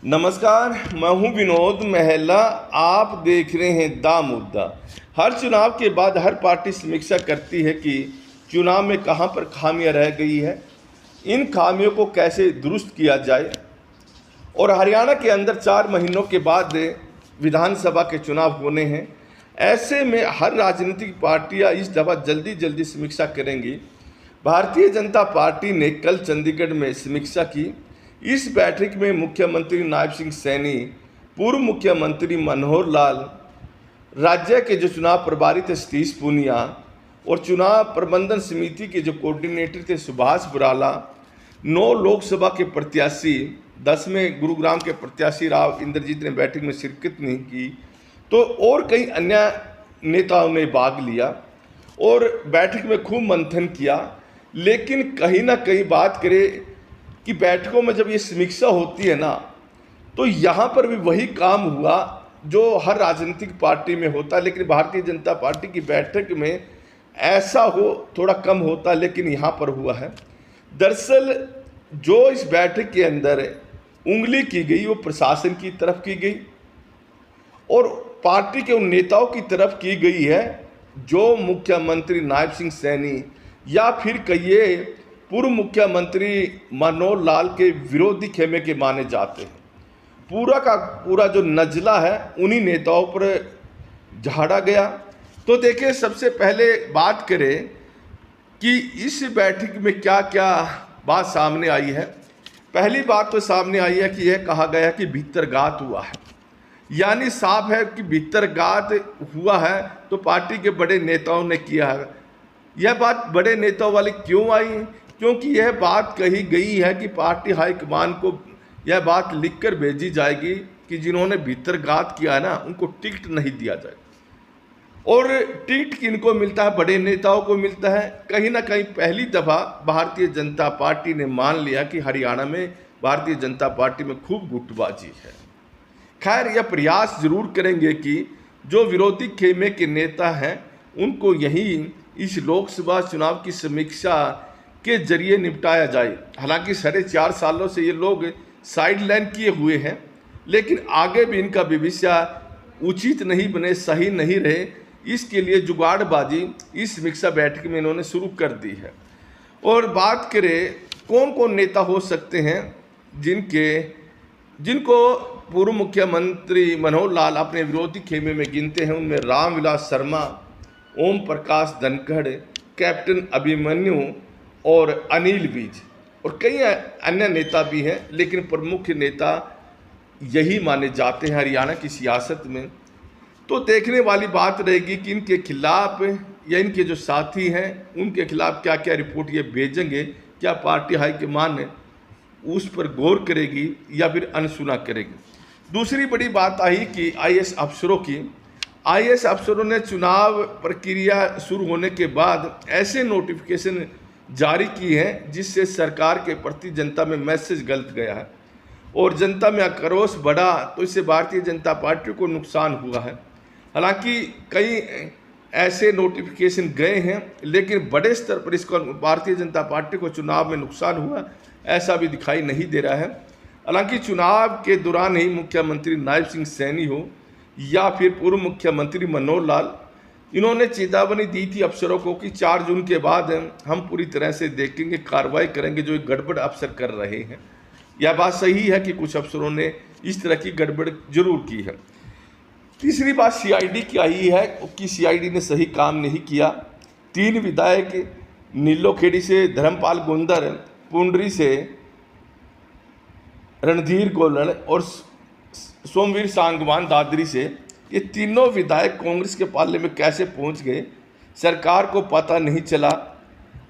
नमस्कार, मैं हूं विनोद महला। आप देख रहे हैं दा मुद्दा। हर चुनाव के बाद हर पार्टी समीक्षा करती है कि चुनाव में कहां पर खामियां रह गई है, इन खामियों को कैसे दुरुस्त किया जाए। और हरियाणा के अंदर 4 महीनों के बाद विधानसभा के चुनाव होने हैं। ऐसे में हर राजनीतिक पार्टियां इस दफ़ा जल्दी समीक्षा करेंगी। भारतीय जनता पार्टी ने कल चंडीगढ़ में समीक्षा की। इस बैठक में मुख्यमंत्री नायब सिंह सैनी, पूर्व मुख्यमंत्री मनोहर लाल, राज्य के जो चुनाव प्रभारी थे सतीश पूनिया और चुनाव प्रबंधन समिति के जो कोऑर्डिनेटर थे सुभाष बुराला, 9 लोकसभा के प्रत्याशी, 10वें गुरुग्राम के प्रत्याशी राव इंद्रजीत ने बैठक में शिरकत नहीं की, तो और कई अन्य नेताओं ने भाग लिया और बैठक में खूब मंथन किया। लेकिन कहीं ना कहीं बात करें कि बैठकों में जब ये समीक्षा होती है ना, तो यहाँ पर भी वही काम हुआ जो हर राजनीतिक पार्टी में होता है, लेकिन भारतीय जनता पार्टी की बैठक में ऐसा हो थोड़ा कम होता, लेकिन यहाँ पर हुआ है। दरअसल जो इस बैठक के अंदर उंगली की गई वो प्रशासन की तरफ की गई और पार्टी के उन नेताओं की तरफ की गई है जो मुख्यमंत्री नायब सिंह सैनी या फिर कहिए पूर्व मुख्यमंत्री मनोहर लाल के विरोधी खेमे के माने जाते हैं। पूरा का पूरा जो नजला है उन्हीं नेताओं पर झाड़ा गया। तो देखिए, सबसे पहले बात करें कि इस बैठक में क्या क्या बात सामने आई है। पहली बात तो सामने आई है कि यह कहा गया कि भीतरघात हुआ है, यानी साफ है कि भीतरघात हुआ है तो पार्टी के बड़े नेताओं ने किया है। यह बात बड़े नेताओं वाली क्यों आई? क्योंकि यह बात कही गई है कि पार्टी हाईकमान को यह बात लिखकर भेजी जाएगी कि जिन्होंने भीतरघात किया है ना, उनको टिकट नहीं दिया जाए। और टिकट किनको मिलता है? बड़े नेताओं को मिलता है। कहीं ना कहीं पहली दफ़ा भारतीय जनता पार्टी ने मान लिया कि हरियाणा में भारतीय जनता पार्टी में खूब गुटबाजी है। खैर, यह प्रयास जरूर करेंगे कि जो विरोधी खेमे के नेता हैं उनको यहीं इस लोकसभा चुनाव की समीक्षा के जरिए निपटाया जाए। हालांकि 4.5 सालों से ये लोग साइड लाइन किए हुए हैं, लेकिन आगे भी इनका भविष्य उचित नहीं बने, सही नहीं रहे, इसके लिए जुगाड़बाजी इस समीक्षा बैठक में इन्होंने शुरू कर दी है। और बात करें कौन कौन नेता हो सकते हैं जिनको पूर्व मुख्यमंत्री मनोहर लाल अपने विरोधी खेमे में गिनते हैं, उनमें रामविलास शर्मा, ओम प्रकाश धनखड़, कैप्टन अभिमन्यु और अनिल विज और कई अन्य नेता भी हैं, लेकिन प्रमुख नेता यही माने जाते हैं हरियाणा की सियासत में। तो देखने वाली बात रहेगी कि इनके खिलाफ या इनके जो साथी हैं उनके खिलाफ क्या क्या रिपोर्ट ये भेजेंगे। क्या पार्टी हाईकमान उस पर गौर करेगी या फिर अनसुना करेगी। दूसरी बड़ी बात आई कि आईएएस अफसरों की। आईएएस अफसरों ने चुनाव प्रक्रिया शुरू होने के बाद ऐसे नोटिफिकेशन जारी की है जिससे सरकार के प्रति जनता में मैसेज गलत गया है और जनता में आक्रोश बढ़ा, तो इससे भारतीय जनता पार्टी को नुकसान हुआ है। हालांकि कई ऐसे नोटिफिकेशन गए हैं, लेकिन बड़े स्तर पर इसको भारतीय जनता पार्टी को चुनाव में नुकसान हुआ ऐसा भी दिखाई नहीं दे रहा है। हालांकि चुनाव के दौरान ही मुख्यमंत्री नायब सिंह सैनी हो या फिर पूर्व मुख्यमंत्री मनोहर लाल, इन्होंने चेतावनी दी थी अफसरों को कि 4 जून के बाद हम पूरी तरह से देखेंगे, कार्रवाई करेंगे जो गड़बड़ अफसर कर रहे हैं। यह बात सही है कि कुछ अफसरों ने इस तरह की गड़बड़ जरूर की है। तीसरी बात सीआईडी की आई है कि सीआईडी ने सही काम नहीं किया। 3 विधायक नीलोखेड़ी से धर्मपाल गुंदर, पुंडरी से रणधीर गोलन और सोमवीर सांगवान दादरी से, ये तीनों विधायक कांग्रेस के पाले में कैसे पहुंच गए, सरकार को पता नहीं चला।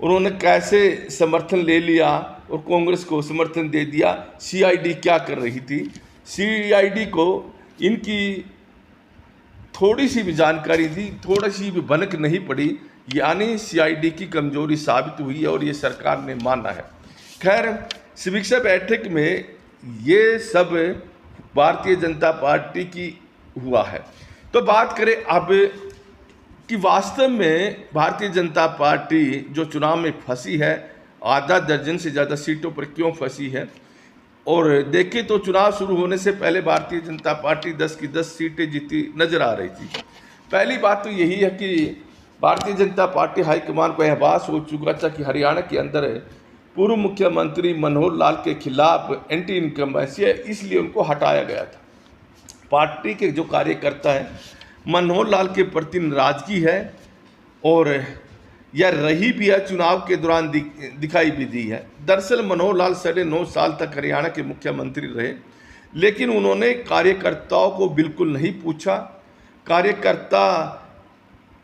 उन्होंने कैसे समर्थन ले लिया और कांग्रेस को समर्थन दे दिया। सीआईडी क्या कर रही थी? सीआईडी को इनकी थोड़ी सी भी जानकारी दी, थोड़ी सी भी भनक नहीं पड़ी, यानी सीआईडी की कमजोरी साबित हुई है और ये सरकार ने माना है। खैर, समीक्षा बैठक में ये सब भारतीय जनता पार्टी की हुआ है। तो बात करें अब कि वास्तव में भारतीय जनता पार्टी जो चुनाव में फंसी है, आधा दर्जन से ज़्यादा सीटों पर क्यों फंसी है। और देखें तो चुनाव शुरू होने से पहले भारतीय जनता पार्टी 10 की 10 सीटें जीती नजर आ रही थी। पहली बात तो यही है कि भारतीय जनता पार्टी हाईकमान को आभास हो चुका था कि हरियाणा के अंदर पूर्व मुख्यमंत्री मनोहर लाल के खिलाफ एंटी इनकम्बेंसी है, इसलिए उनको हटाया गया था। पार्टी के जो कार्यकर्ता हैं मनोहर लाल के प्रति नाराजगी है और यह रही भी है, चुनाव के दौरान दिखाई भी दी है। दरअसल मनोहर लाल 9.5 साल तक हरियाणा के मुख्यमंत्री रहे, लेकिन उन्होंने कार्यकर्ताओं को बिल्कुल नहीं पूछा। कार्यकर्ता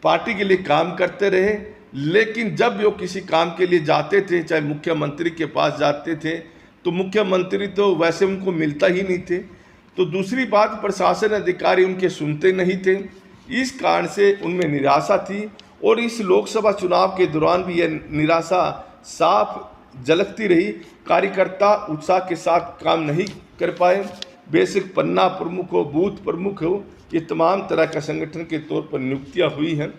पार्टी के लिए काम करते रहे, लेकिन जब वो किसी काम के लिए जाते थे, चाहे मुख्यमंत्री के पास जाते थे, तो मुख्यमंत्री तो वैसे उनको मिलता ही नहीं थे। तो दूसरी बात, प्रशासन अधिकारी उनके सुनते नहीं थे। इस कारण से उनमें निराशा थी और इस लोकसभा चुनाव के दौरान भी यह निराशा साफ झलकती रही। कार्यकर्ता उत्साह के साथ काम नहीं कर पाए। बेसिक पन्ना प्रमुख हो, बूथ प्रमुख हो, ये तमाम तरह का संगठन के तौर पर नियुक्तियां हुई हैं,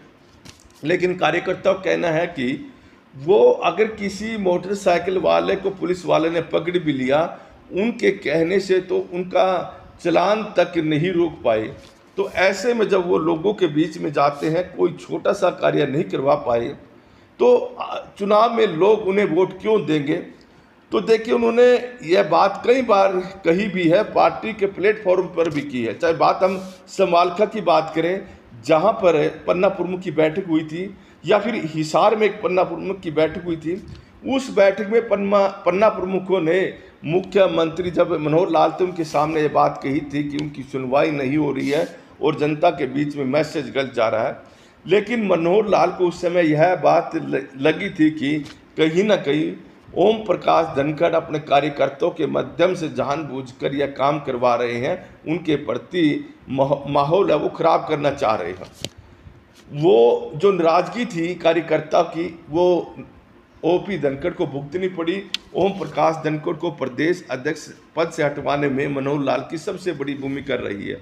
लेकिन कार्यकर्ताओं का कहना है कि वो अगर किसी मोटरसाइकिल वाले को पुलिस वाले ने पकड़ भी लिया, उनके कहने से तो उनका चलान तक नहीं रोक पाए। तो ऐसे में जब वो लोगों के बीच में जाते हैं, कोई छोटा सा कार्य नहीं करवा पाए, तो चुनाव में लोग उन्हें वोट क्यों देंगे। तो देखिए, उन्होंने यह बात कई बार कही भी है, पार्टी के प्लेटफॉर्म पर भी की है। चाहे बात हम समालखा की बात करें, जहां पर पन्ना प्रमुख की बैठक हुई थी, या फिर हिसार में एक पन्ना प्रमुख की बैठक हुई थी। उस बैठक में पन्ना प्रमुखों ने मुख्यमंत्री जब मनोहर लाल थे उनके सामने ये बात कही थी कि उनकी सुनवाई नहीं हो रही है और जनता के बीच में मैसेज गलत जा रहा है। लेकिन मनोहर लाल को उस समय यह बात लगी थी कि कहीं ना कहीं ओम प्रकाश धनखड़ अपने कार्यकर्ताओं के माध्यम से जानबूझकर यह काम करवा रहे हैं, उनके प्रति माहौल है वो खराब करना चाह रहे हैं। वो जो नाराजगी थी कार्यकर्ता की, वो ओपी धनखड़ को भुगतनी पड़ी। ओम प्रकाश धनखड़ को प्रदेश अध्यक्ष पद से हटवाने में मनोहर लाल की सबसे बड़ी भूमिका रही है।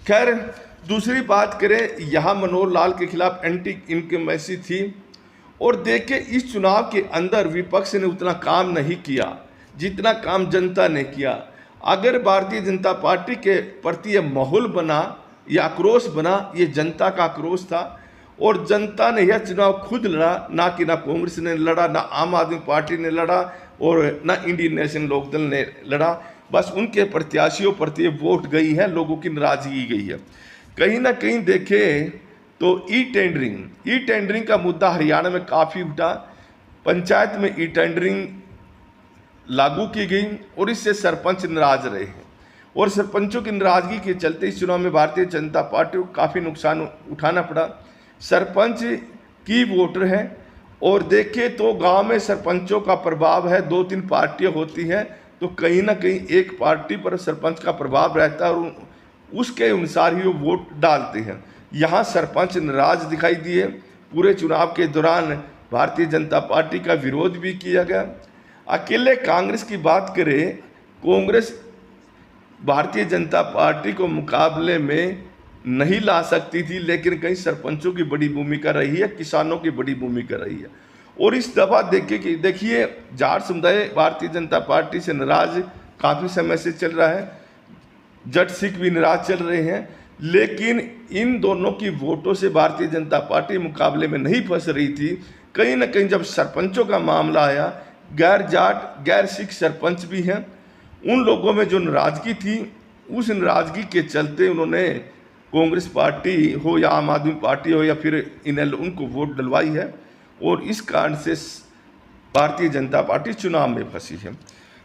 खैर, दूसरी बात करें, यहाँ मनोहर लाल के खिलाफ एंटी इनकम्बेंसी थी और देखे इस चुनाव के अंदर विपक्ष ने उतना काम नहीं किया जितना काम जनता ने किया। अगर भारतीय जनता पार्टी के प्रति यह माहौल बना या आक्रोश बना, ये जनता का आक्रोश था और जनता ने यह चुनाव खुद लड़ा, ना कि ना कांग्रेस ने लड़ा, ना आम आदमी पार्टी ने लड़ा और ना इंडियन नेशनल लोकदल ने लड़ा। बस उनके प्रत्याशियों प्रति वोट गई है, लोगों की नाराजगी गई है। कहीं ना कहीं देखें तो ई टेंडरिंग का मुद्दा हरियाणा में काफ़ी उठा। पंचायत में ई टेंडरिंग लागू की गई और इससे सरपंच नाराज रहे हैं और सरपंचों की नाराजगी के चलते इस चुनाव में भारतीय जनता पार्टी को काफ़ी नुकसान उठाना पड़ा। सरपंच की वोटर है और देखें तो गांव में सरपंचों का प्रभाव है। 2-3 पार्टियां होती हैं तो कहीं ना कहीं एक पार्टी पर सरपंच का प्रभाव रहता है और उसके अनुसार ही वो वोट डालते हैं। यहाँ सरपंच नाराज दिखाई दिए। पूरे चुनाव के दौरान भारतीय जनता पार्टी का विरोध भी किया गया। अकेले कांग्रेस की बात करें, कांग्रेस भारतीय जनता पार्टी को मुकाबले में नहीं ला सकती थी, लेकिन कई सरपंचों की बड़ी भूमिका रही है, किसानों की बड़ी भूमिका रही है। और इस दफा देखिए जाट समुदाय भारतीय जनता पार्टी से नाराज काफ़ी समय से चल रहा है, जट सिख भी नाराज चल रहे हैं, लेकिन इन दोनों की वोटों से भारतीय जनता पार्टी मुकाबले में नहीं फंस रही थी। कहीं ना कहीं जब सरपंचों का मामला आया, गैर जाट गैर सिख सरपंच भी हैं, उन लोगों में जो नाराजगी थी, उस नाराजगी के चलते उन्होंने कांग्रेस पार्टी हो या आम आदमी पार्टी हो या फिर इनेलो उनको वोट डलवाई है और इस कारण से भारतीय जनता पार्टी चुनाव में फंसी है।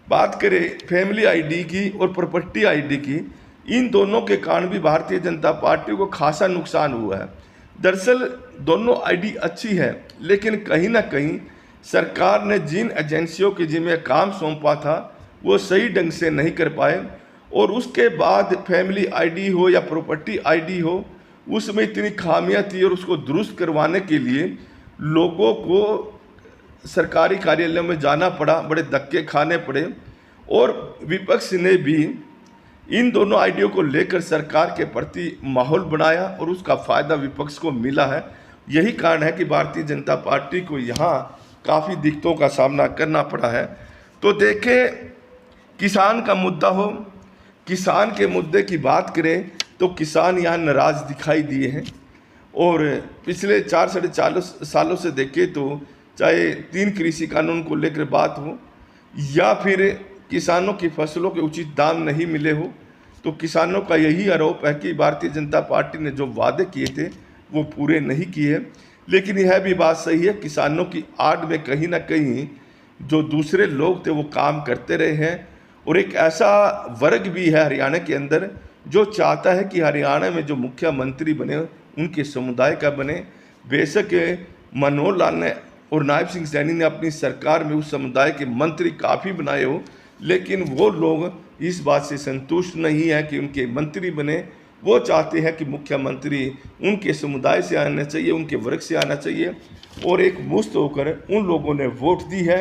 बात करें फैमिली आईडी की और प्रॉपर्टी आईडी की, इन दोनों के कारण भी भारतीय जनता पार्टी को खासा नुकसान हुआ है। दरअसल दोनों आईडी अच्छी है, लेकिन कहीं ना कहीं सरकार ने जिन एजेंसियों के जिम्मे काम सौंपा था वो सही ढंग से नहीं कर पाए और उसके बाद फैमिली आईडी हो या प्रॉपर्टी आईडी हो, उसमें इतनी खामियां थी और उसको दुरुस्त करवाने के लिए लोगों को सरकारी कार्यालयों में जाना पड़ा, बड़े धक्के खाने पड़े और विपक्ष ने भी इन दोनों आईडियों को लेकर सरकार के प्रति माहौल बनाया और उसका फ़ायदा विपक्ष को मिला है। यही कारण है कि भारतीय जनता पार्टी को यहाँ काफ़ी दिक्कतों का सामना करना पड़ा है। तो देखें, किसान का मुद्दा हो, किसान के मुद्दे की बात करें तो किसान यहाँ नाराज दिखाई दिए हैं। और पिछले 4 साढ़े सालों से देखें तो चाहे 3 कृषि कानून को लेकर बात हो या फिर किसानों की फसलों के उचित दाम नहीं मिले हो, तो किसानों का यही आरोप है कि भारतीय जनता पार्टी ने जो वादे किए थे वो पूरे नहीं किए। लेकिन यह भी बात सही है, किसानों की आड़ में कहीं ना कहीं जो दूसरे लोग थे वो काम करते रहे हैं। और एक ऐसा वर्ग भी है हरियाणा के अंदर जो चाहता है कि हरियाणा में जो मुख्यमंत्री बने उनके समुदाय का बने। बेशक मनोहर लाल ने और नायब सिंह सैनी ने अपनी सरकार में उस समुदाय के मंत्री काफ़ी बनाए हो, लेकिन वो लोग इस बात से संतुष्ट नहीं है कि उनके मंत्री बने। वो चाहते हैं कि मुख्यमंत्री उनके समुदाय से आना चाहिए, उनके वर्ग से आना चाहिए। और एक मुश्त होकर उन लोगों ने वोट दी है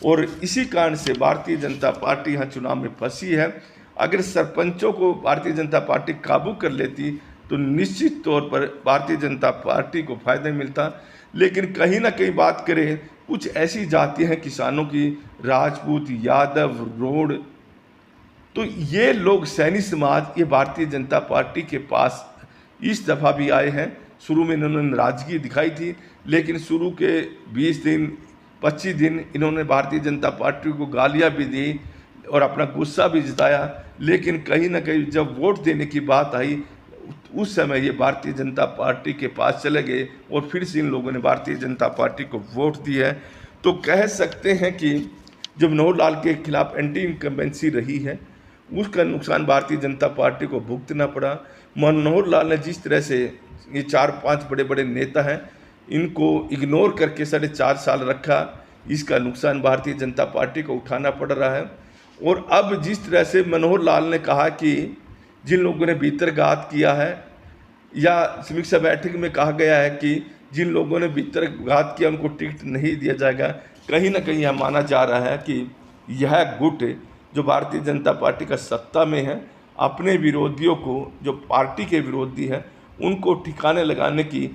और इसी कारण से भारतीय जनता पार्टी यहाँ चुनाव में फंसी है। अगर सरपंचों को भारतीय जनता पार्टी काबू कर लेती तो निश्चित तौर पर भारतीय जनता पार्टी को फायदा मिलता। लेकिन कहीं ना कहीं बात करें, कुछ ऐसी जातियां हैं किसानों की, राजपूत, यादव, रोड, तो ये लोग सैनी समाज ये भारतीय जनता पार्टी के पास इस दफ़ा भी आए हैं। शुरू में इन्होंने नाराजगी दिखाई थी, लेकिन शुरू के 20 दिन 25 दिन इन्होंने भारतीय जनता पार्टी को गालियां भी दी और अपना गुस्सा भी जताया। लेकिन कहीं ना कहीं जब वोट देने की बात आई उस समय ये भारतीय जनता पार्टी के पास चले गए और फिर से इन लोगों ने भारतीय जनता पार्टी को वोट दी है। तो कह सकते हैं कि जब मनोहर लाल के खिलाफ एंटी इनकम्बेंसी रही है उसका नुकसान भारतीय जनता पार्टी को भुगतना पड़ा। मनोहर लाल ने जिस तरह से ये 4-5 बड़े बड़े नेता हैं इनको इग्नोर करके 4.5 साल रखा, इसका नुकसान भारतीय जनता पार्टी को उठाना पड़ रहा है। और अब जिस तरह से मनोहर लाल ने कहा कि जिन लोगों ने भीतरघात किया है, या समीक्षा बैठक में कहा गया है कि जिन लोगों ने भीतरघात किया उनको टिकट नहीं दिया जाएगा, कहीं ना कहीं यह माना जा रहा है कि यह गुट जो भारतीय जनता पार्टी का सत्ता में है अपने विरोधियों को, जो पार्टी के विरोधी हैं, उनको ठिकाने लगाने की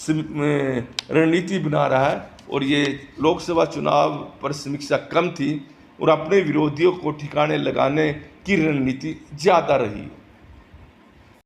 रणनीति बना रहा है। और ये लोकसभा चुनाव पर समीक्षा कम थी और अपने विरोधियों को ठिकाने लगाने की रणनीति ज़्यादा रही।